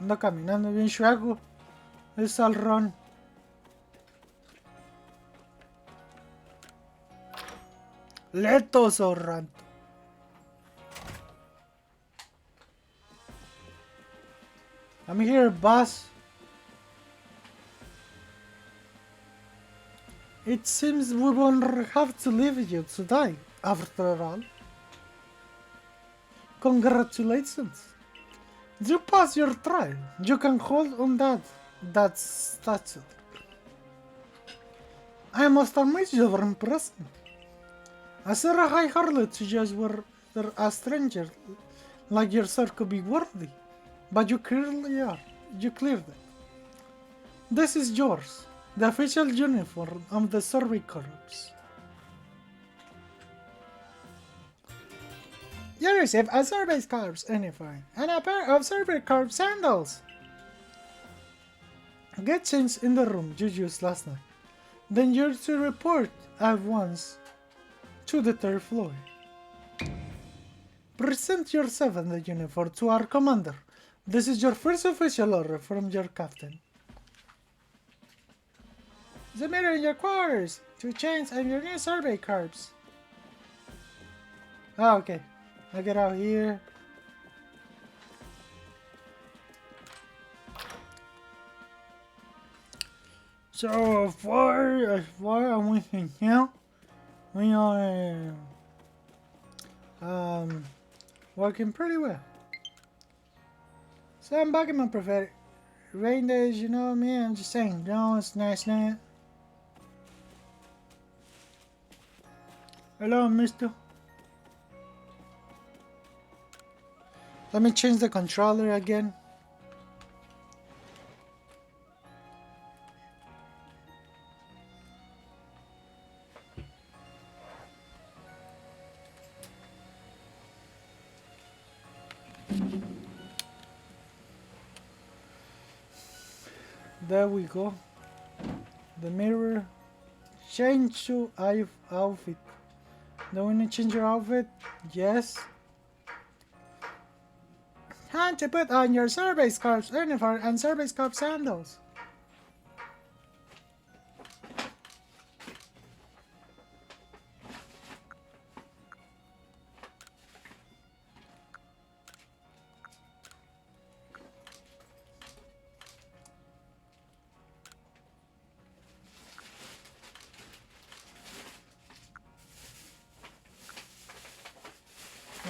Ando caminando bien chueco. Es al run. Letos ahorrando. I'm here, boss. It seems we won't have to leave you to die, after all. Congratulations. You passed your trial. You can hold on that statue. I must admit you were impressive. As a high harlot just were a stranger like yourself could be worthy. But you clearly are. You cleared it. This is yours. The official uniform of the Survey Corps. You receive a Survey Corps uniform and a pair of Survey Corps sandals. Get changed in the room you used last night. Then you're to report at once to the third floor. Present yourself in the uniform to our commander. This is your first official order from your captain. The mirror in your quarters to change and your new Survey Corps. Oh, okay. I get out here. So far as we can tell, we are working pretty well. So I'm back in my prophetic rain days, you know me. I'm just saying, no, it's nice night. Hello, mister. Let me change the controller again. There we go. The mirror. Change to outfit. Do we need to change your outfit? Yes. Time to put on your Survey Corps uniform and Survey Corps sandals.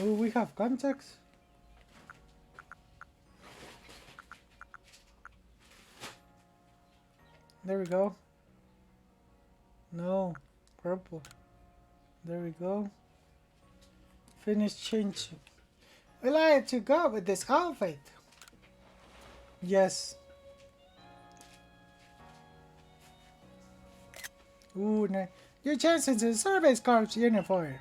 Oh, we have contacts. There we go. No, purple. There we go. Finish changing. We like to go with this outfit. Yes. Ooh, nice. You changed into the Survey Corps uniform.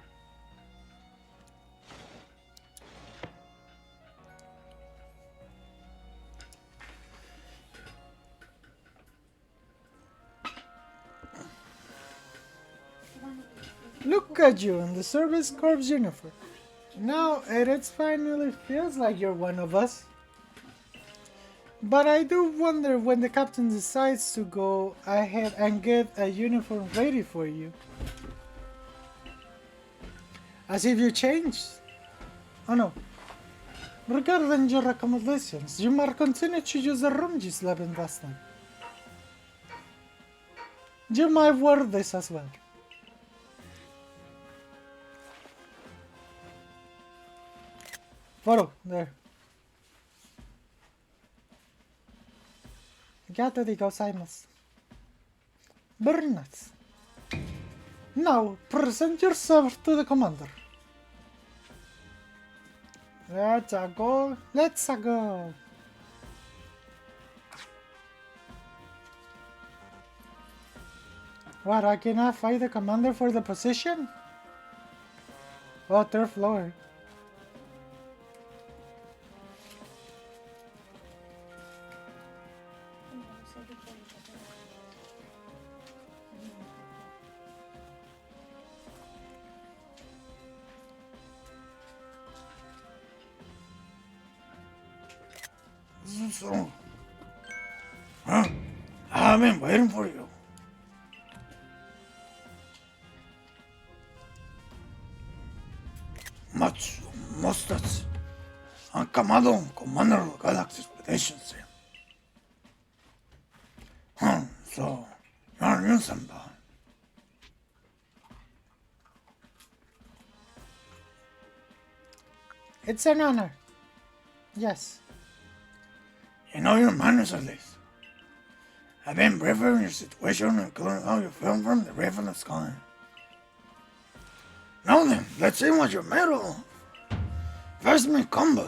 Look at you in the Service Corps uniform. Now it finally feels like you're one of us. But I do wonder when the captain decides to go ahead and get a uniform ready for you. As if you changed. Oh no. Regarding your accommodations, you might continue to use the room you slept in last night. You might wear this as well. Photo, there. Gato de gozaimasu. Very nice. Now, present yourself to the commander. Let's go. Let's go. What, I cannot fight the commander for the position? Oh, third floor. through. Huh? I've been waiting for you. Much Mustats. And Kamado, commander of Galaxy Expeditions. So, you're new senpai. It's an honor. Yes. You know your manners at least. I've been briefing your situation, including how you fell from the roof of the sky. Now then, let's see what you're made of. First me combat.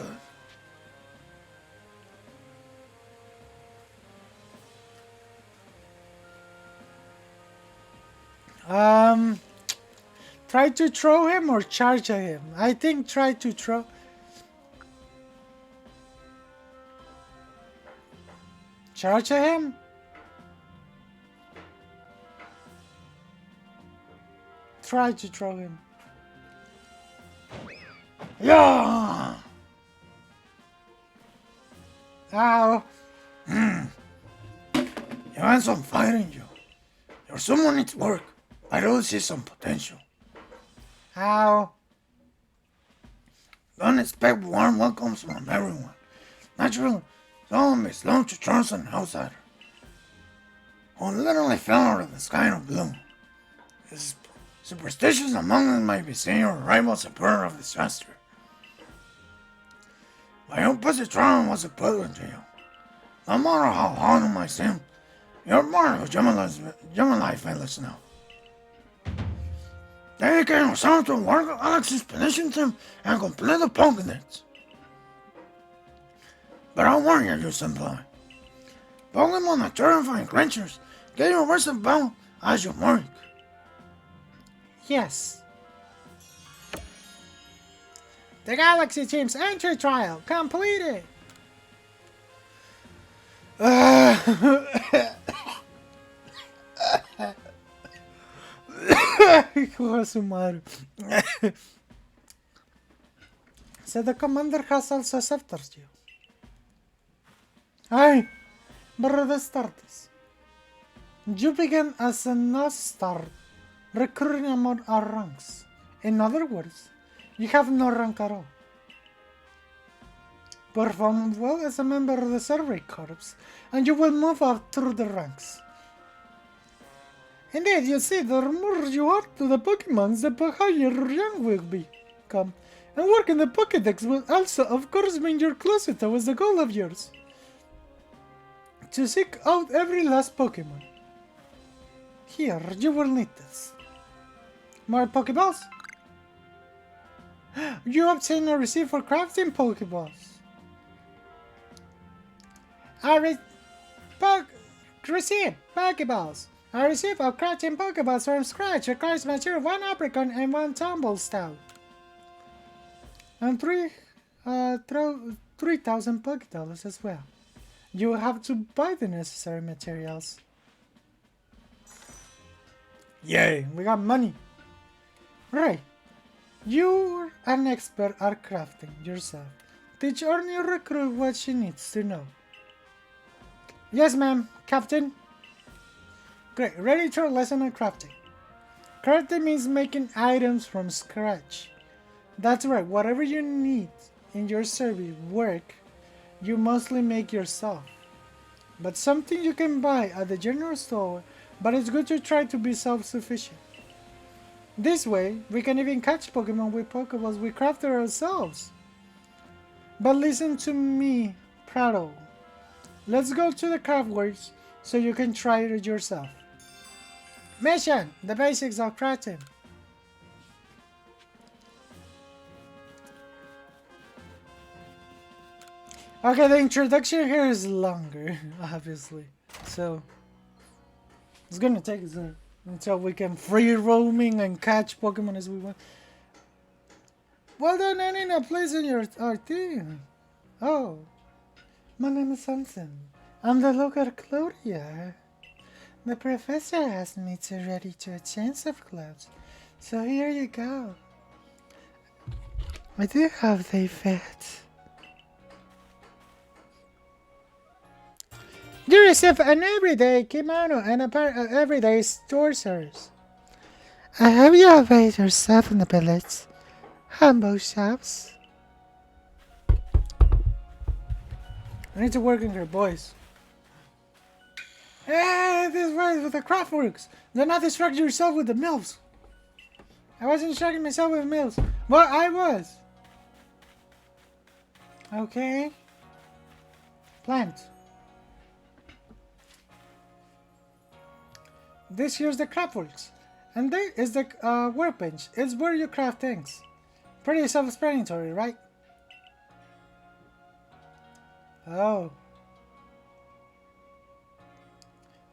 Try to throw him or charge at him. I think try to throw. Charge at him? Try to throw him. Yeah! Ow! You have some fire in you. Your summon needs work. I really see some potential. Ow! Don't expect warm welcomes from everyone. Naturally, some is slow to trust an outsider who literally fell out of the sky of blue. It's superstitious among them might be seeing your arrival as a burden of disaster. My opposite trial was a pleasant to you. No matter how hard it might seem, you're part of Gemini Village now. Dedicate yourself to work on Alex's expedition team and complete the Pokédex. But I'll warn you, senpai. Pokemon are terrifying creatures. Get your versatile as your mark. Yes. The Galaxy Team's entry trial completed. So the commander has also accepted you. Aye, brother starters. You begin as a North Star, recruiting among our ranks. In other words, you have no rank at all. Perform well as a member of the Survey Corps, and you will move up through the ranks. Indeed, you see, the more you are to the Pokemon, the higher your rank will become. And work in the Pokédex will also, of course, bring you closer towards the goal of yours. To seek out every last Pokemon. Here, you will need this. More Pokeballs? You obtain a receipt for crafting Pokeballs. Receive Pokeballs. A receipt of crafting Pokeballs from scratch requires material 1 apricot and 1 tumble stout. And 3,000 Pokedollars as well. You will have to buy the necessary materials. Yay, we got money. Right. You're an expert at crafting yourself. Teach our new recruit what she needs to know. Yes, ma'am, Captain. Great, ready to lesson on crafting. Crafting means making items from scratch. That's right, whatever you need in your service work, you mostly make yourself. But something you can buy at the general store, but it's good to try to be self-sufficient. This way, we can even catch Pokemon with Pokeballs we crafted ourselves. But listen to me, Prato. Let's go to the craftworks so you can try it yourself. Mission! The basics of crafting. Okay, the introduction here is longer, obviously. So, it's gonna take us until we can free roaming and catch Pokemon as we want. Well done earning a place in our team. Oh, my name is Samson. I'm the local Claudia. The professor asked me to ready to a chance of clouds. So here you go. I do have they fit. You receive an everyday kimono and a pair of everyday store service. I hope you obey yourself in the village. Humble shops. I need to work in here, boys. Hey, this way with the craftworks. Do not distract yourself with the mills. I wasn't distracting myself with mills. Well, I was. Okay. Plant. This here's the craftworks. And there is the workbench. It's where you craft things. Pretty self-explanatory, right? Oh.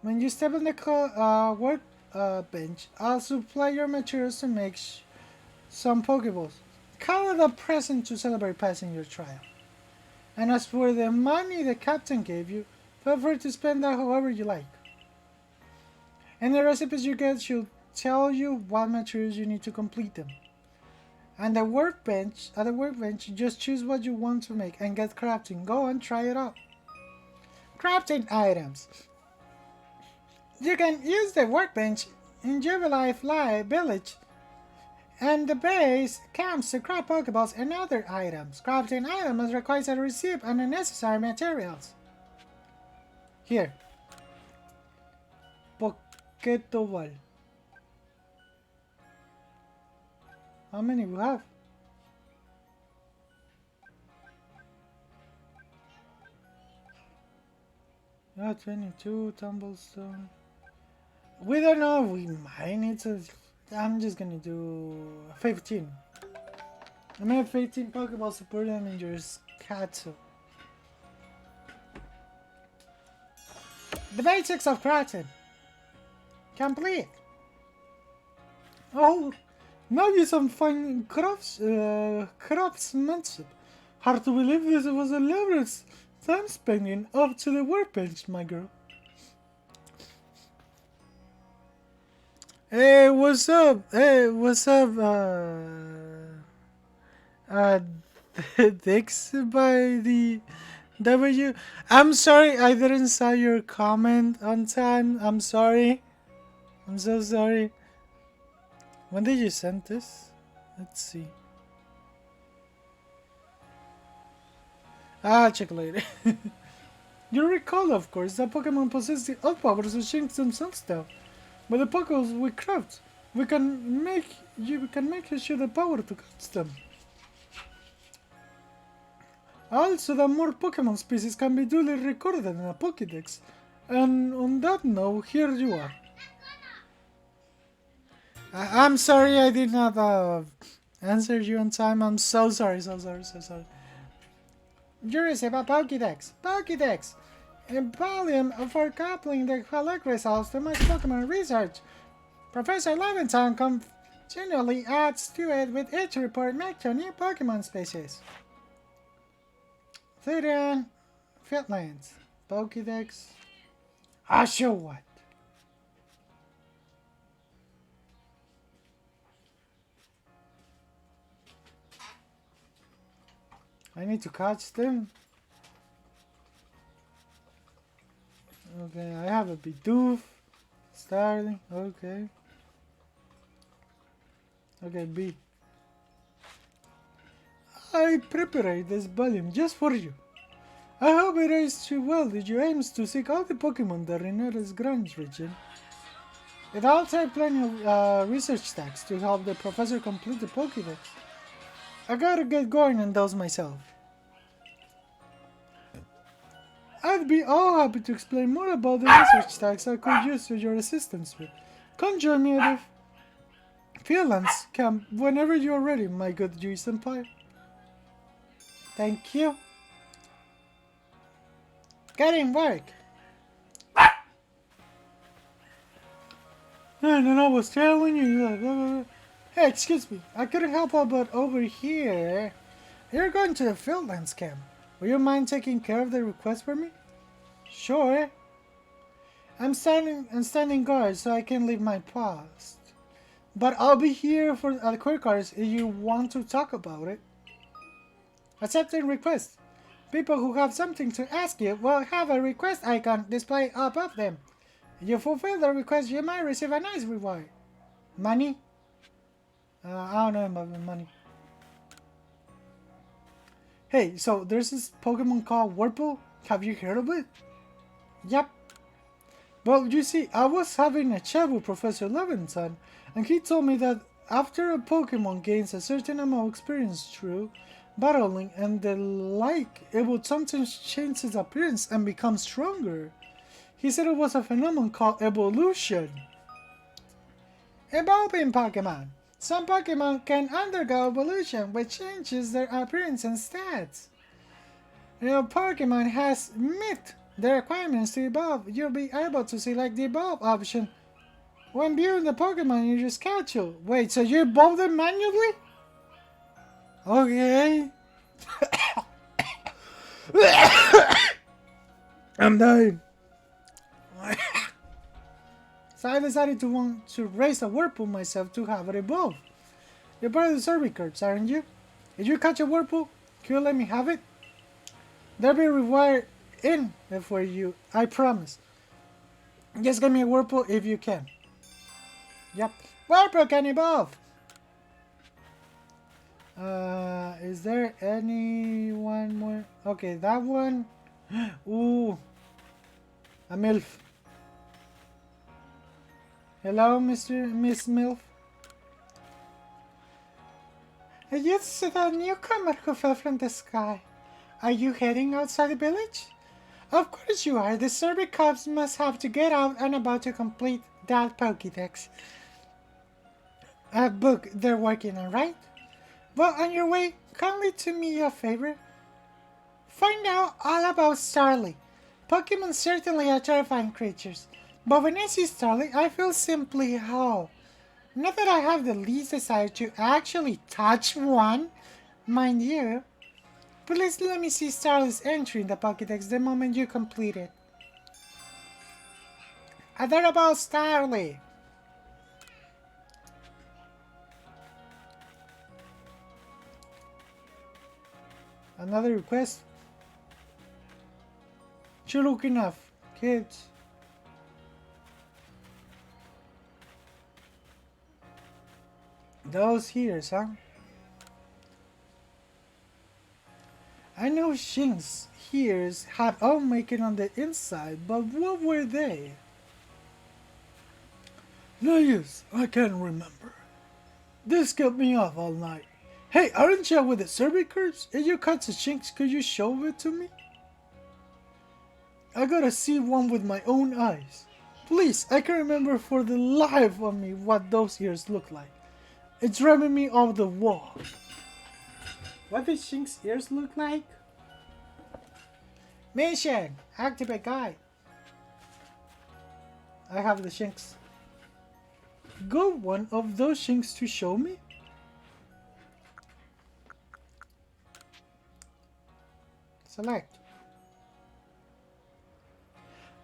When you step on the workbench, I'll supply your materials to make some Pokeballs. Call it a present to celebrate passing your trial. And as for the money the captain gave you, feel free to spend that however you like. And the recipes you get should tell you what materials you need to complete them. And at the workbench, just choose what you want to make and get crafting. Go and try it out. Crafting items. You can use the workbench in Jubilife Village and the base camps to craft Pokeballs and other items. Crafting items requires a receipt and the necessary materials. Here. Poketoball. How many we have? Yeah, 22 tumblestone. We don't know. We might need to. I'm just gonna do 15. I may have 15 Pokeballs to put them in your Katsu. The basics of crafting. Complete. Oh, now you some fine craftsmanship. Hard to believe this was a elaborate time spending up to the workbench, my girl. Hey, what's up? Hey, what's up? Thanks by the W. I'm sorry I didn't saw your comment on time. I'm sorry. I'm so sorry. When did you send this? Let's see. I'll check later. You recall, of course, that Pokemon possess the odd powers to change themselves down. But the Pokeballs we craft, we can make you show the power to catch them. Also, that more Pokemon species can be duly recorded in a Pokédex. And on that note, here you are. I'm sorry I did not answer you on time. I'm so sorry, so sorry. You receive a Pokédex. A volume for coupling the collect results to my Pokemon research. Professor Leventon continually adds to it with each report made to new Pokemon species. Therian, Fitlands, Pokédex. I'll show what. I need to catch them. Okay, I have a Bidoof. Starling, okay. Okay, B. I prepared this volume just for you. I hope it aids you well in your aims to seek all the Pokemon that are in this Grand region. It'll take plenty of research stacks to help the professor complete the Pokédex. I gotta get going on those myself. I'd be all happy to explain more about the research stacks I could use your assistance with. Come join me at the Fieldlands camp whenever you're ready, my good Yui Senpai. Thank you. Get in work. And I was telling you. Hey, excuse me. I couldn't help out but over here. You're going to the Fieldlands camp. Will you mind taking care of the request for me? Sure. I'm standing guard so I can leave my post. But I'll be here for the quick hours if you want to talk about it. Accepting request. People who have something to ask you will have a request icon display above them. If you fulfill the request, you might receive a nice reward. Money? I don't know about the money. Hey, so there's this Pokemon called Wurple. Have you heard of it? Yep. Well, you see, I was having a chat with Professor Levinson, and he told me that after a Pokemon gains a certain amount of experience through battling and the like, it would sometimes change its appearance and become stronger. He said it was a phenomenon called evolution. Evolving Pokemon. Some Pokemon can undergo evolution, which changes their appearance and stats. If a Pokemon has met the requirements to evolve, you'll be able to select the evolve option when viewing the Pokemon in your schedule. Wait, so you evolve them manually? Okay. I'm dying. So I decided to want to raise a Whirlpool myself to have it evolve. You're part of the survey corps, aren't you? If you catch a Whirlpool, can you let me have it? There'll be a reward in it for you, I promise. Just give me a Whirlpool if you can. Yep. Whirlpool can evolve! Is there any one more? Okay, that one. Ooh. A MILF. Hello, Miss MILF. It's the newcomer who fell from the sky. Are you heading outside the village? Of course you are. The survey cops must have to get out and about to complete that Pokédex. A book they're working on, right? Well, on your way, kindly do me a favor. Find out all about Starly. Pokemon certainly are terrifying creatures, but when I see Starly, I feel simply whole. Not that I have the least desire to actually touch one, mind you. Please let me see Starly's entry in the Pokédex the moment you complete it. Adorable Starly! Another request? You look enough, kids. Those here's, huh? I know Shin's ears had all making on the inside, but what were they? No use, I can't remember. This kept me up all night. Hey, aren't you with the survey curves? If you cut the chinks, could you show it to me? I gotta see one with my own eyes. Please, I can't remember for the life of me what those ears look like. It's driving me off the wall. What do Shink's ears look like? Mission! Activate guide. I have the Shinks. Go one of those Shinks to show me? Select.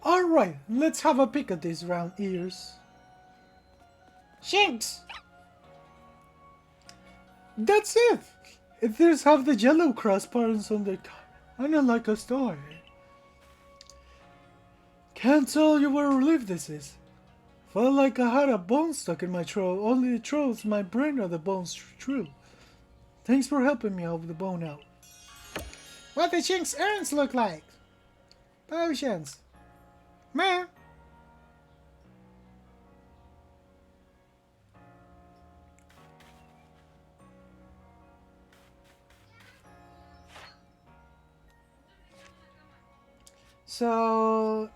Alright, let's have a peek at these round ears. Shinks! That's it! If there's half the yellow cross patterns on the top, I don't like a star. Can't tell you what a relief this is. Felt like I had a bone stuck in my throat, only it throws my brain or the bones through. Thanks for helping me out with the bone out. What the Chink's errands look like? Potions. Meh. So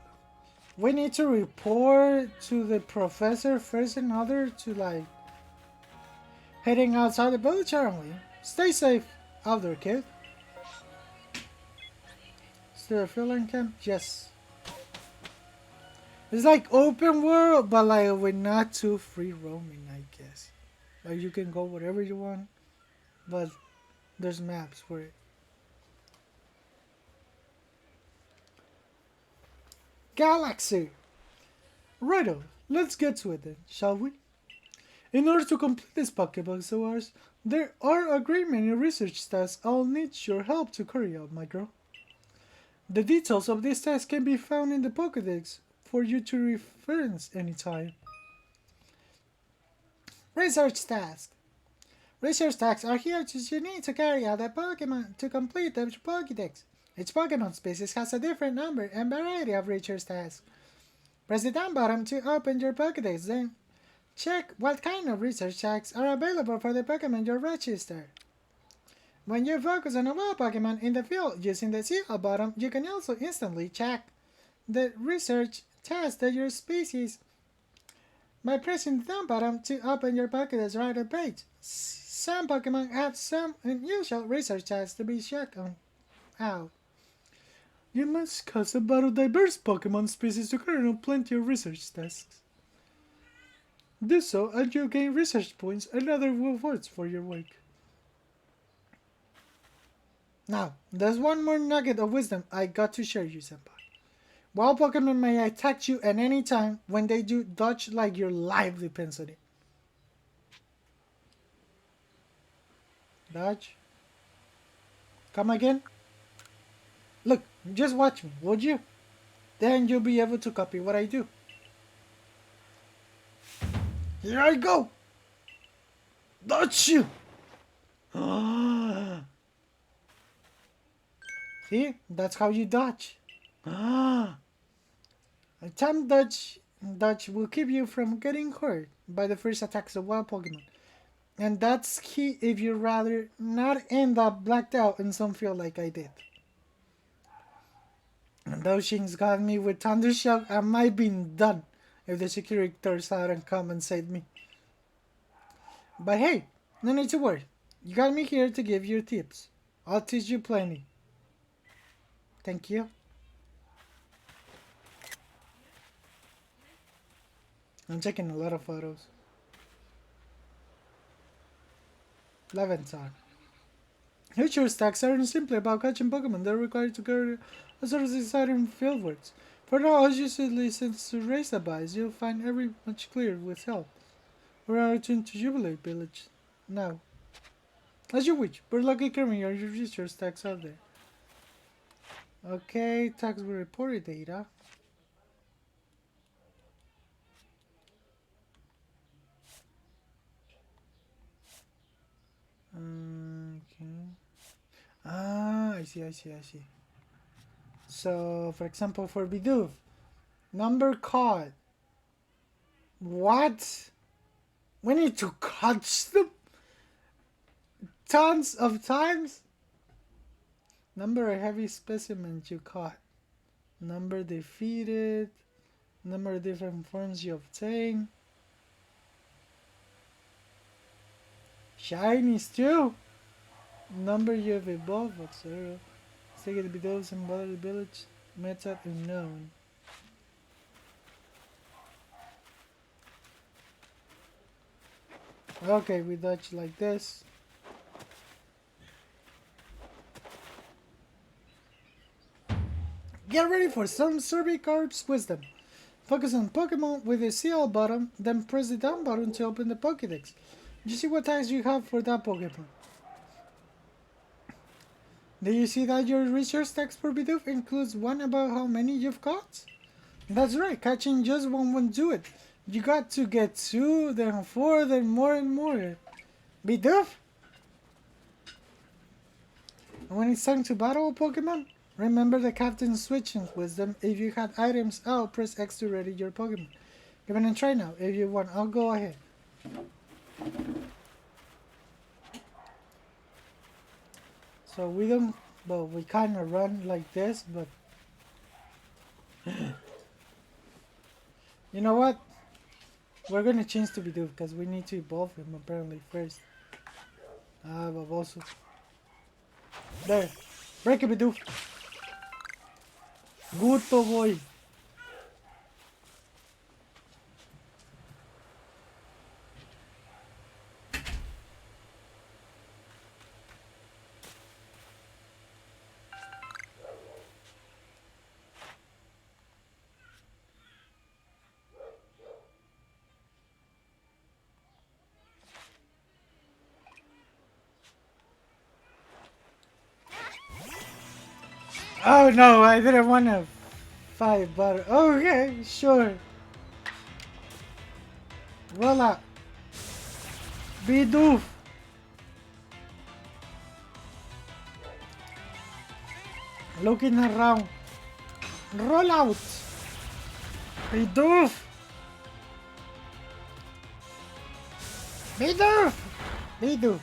we need to report to the professor first in order to like heading outside the village, aren't we? Stay safe out there, kid. Is there a filling camp? Yes. It's like open world, but like we're not too free roaming, I guess. Like you can go wherever you want, but there's maps for it. Galaxy! Righto, let's get to it then, shall we? In order to complete this Pokébox of ours, there are a great many research tasks I'll need your help to carry out, my girl. The details of this task can be found in the Pokédex for you to reference anytime. Research task. Research tasks are here you need to carry out a Pokemon to complete the Pokédex. Each Pokemon species has a different number and variety of research tasks. Press the down button to open your Pokédex, then check what kind of research tasks are available for the Pokemon you registered. When you focus on a wild Pokemon in the field using the seal button, you can also instantly check the research task that your species by pressing the down button to open your Pokédex writer page. Some Pokemon have some unusual research tasks to be checked on out. You must catch a biodiverse Pokemon species to carry out plenty of research tasks. Do so and you gain research points and other rewards for your work. Now, there's one more nugget of wisdom I got to share you, Senpai. Wild Pokemon may attack you at any time. When they do, dodge like your life depends on it. Dodge. Come again. Look, just watch me, would you? Then you'll be able to copy what I do. Here I go. Dodge you. See, that's how you dodge. A time dodge will keep you from getting hurt by the first attacks of wild Pokemon. And that's key if you'd rather not end up blacked out in some field like I did. And those things got me with Thunder Shock, I might be done if the security turns out and come and save me. But hey, no need to worry. You got me here to give you tips. I'll teach you plenty. Thank you. I'm taking a lot of photos. Leventhar. Future stacks aren't simply about catching Pokemon, they're required to carry a sort of exciting fieldworks. For now, as you should listen to race advice, you'll find every much clearer with help. We are returned to Jubilee Village now. As you wish, but lucky carrying your research stacks out there. Okay, tags with reported data. Okay. I see. So, for example, for Bidoof, number caught. What? We need to catch them tons of times? Number of heavy specimens you caught. Number defeated. Number of different forms you obtain. Shinies too. Number you have evolved, etc. Take it to Bidoofs and Bother the Village. Method unknown. Okay, we dodge like this. Get ready for some Cerbicarp's wisdom. Focus on Pokemon with the CL button, then press the down button to open the Pokédex. You see what tags you have for that Pokemon. Do you see that your research text for Bidoof includes one about how many you've caught? That's right, catching just one won't do it. You got to get 2, then 4, then more and more. Bidoof? And when it's time to battle a Pokemon, remember the captain's switching wisdom. If you had items out, press X to ready your Pokemon. Give it a try now. If you want, I'll go ahead. So we don't, well, we kind of run like this, but you know what? We're gonna change to Bidoof because we need to evolve him apparently first. Babosu. There. Break it, Bidoof. Good boy. Oh no, I didn't want to fight, but okay, sure. Roll out. Be doof. Looking around. Roll out. Be doof. Be doof. Be doof.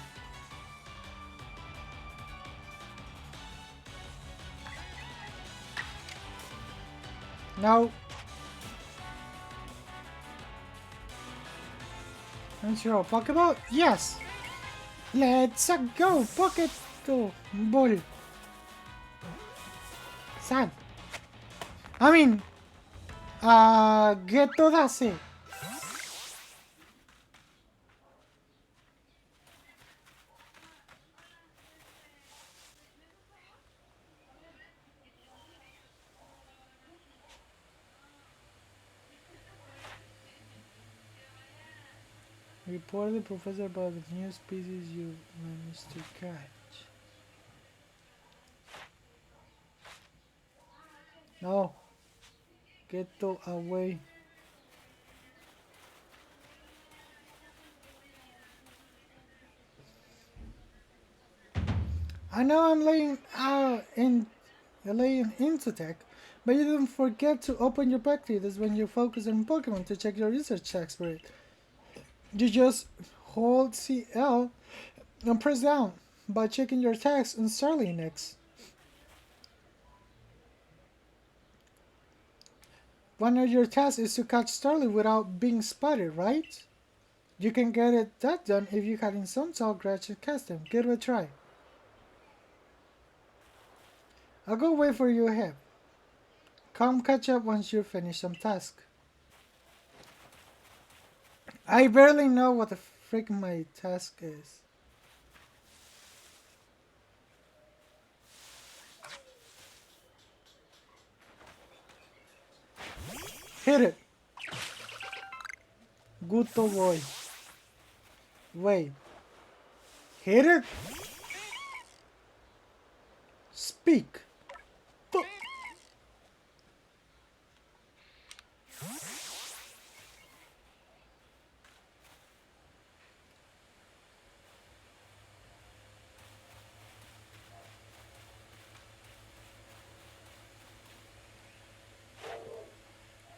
No. Intro Pokeball? Yes. Let's go. Pocket to ball. Sad. I mean, get to that say. Report the professor about the new species you managed to catch. No. Get to away. I know I'm laying into tech, but you don't forget to open your packages when you focus on Pokemon to check your research checks for it. You just hold CL and press down by checking your tags on Starling X. One of your tasks is to catch Starling without being spotted, right? You can get that done if you had in some tall grass to catch them. Give it a try. I'll go wait for you ahead. Come catch up once you finish some task. I barely know what the frick my task is. Hit it! Good boy. Wait. Hit it? Speak.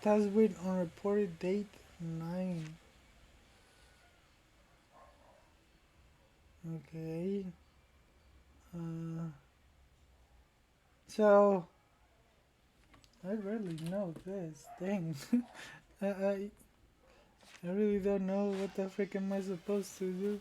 Task with unreported date 9. Okay. So I really know this thing. I, I I really don't know what the frick am I supposed to do.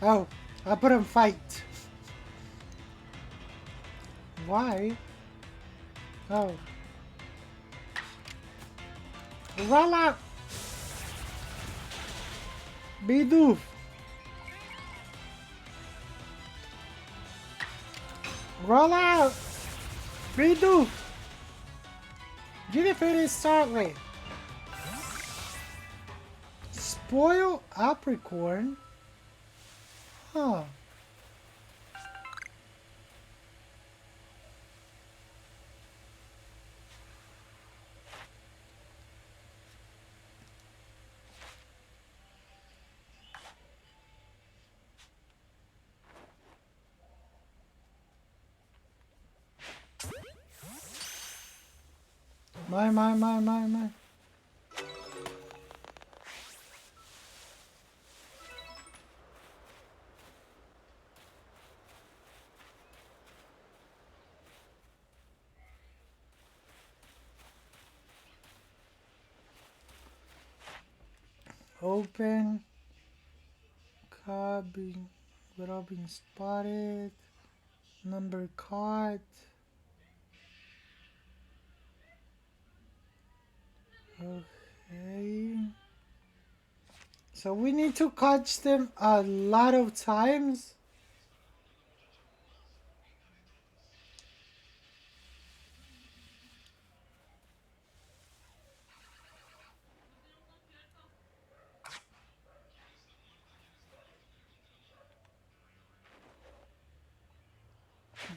Oh, I put him fight. Why? Oh. Roll out! Bidoof! Roll out! Bidoof! You defeated Starly. Spoil Apricorn? Huh. My. Open without being spotted. Number caught. Okay. So we need to catch them a lot of times.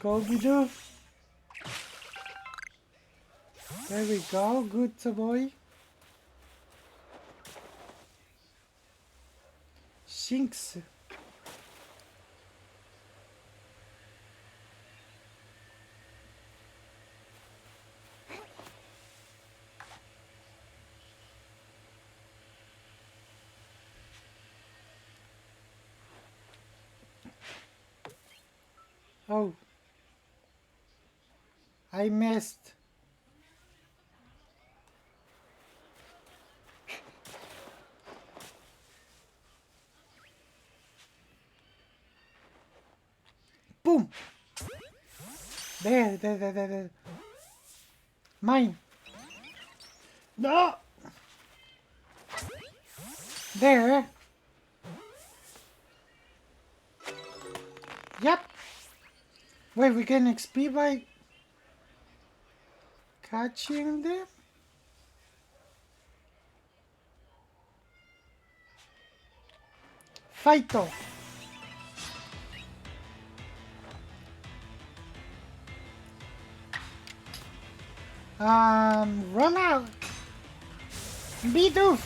Go, Bidoof. There we go. Good boy. Shinx. Oh. I missed. Boom. There. Mine. No. There. Yep. Wait, we can XP by catching them? Fighto. Roll out. Bidoof.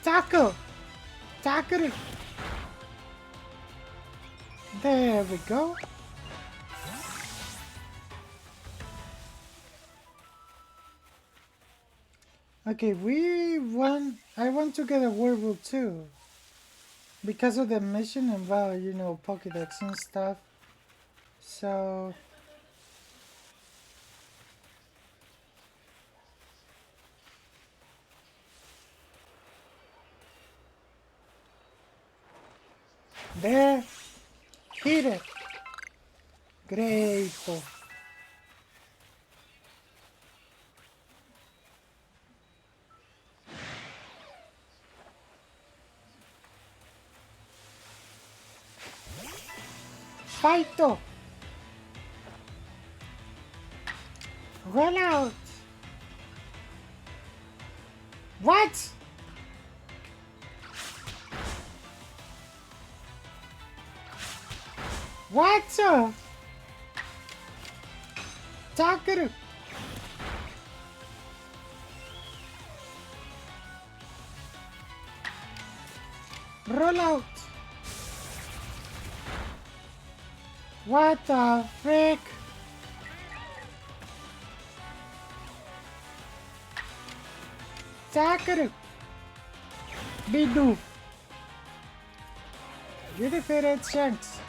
Tackle. Tackle. There we go. Okay, I want to get a werewolf too. Because of the mission and, well, you know, Pokédex and stuff. So... There. Hit it. Grateful. Fighto. Roll out. What? What's up? Tackle. Roll out. What the frick? Tackle. Bidoof. You defeated Shanks.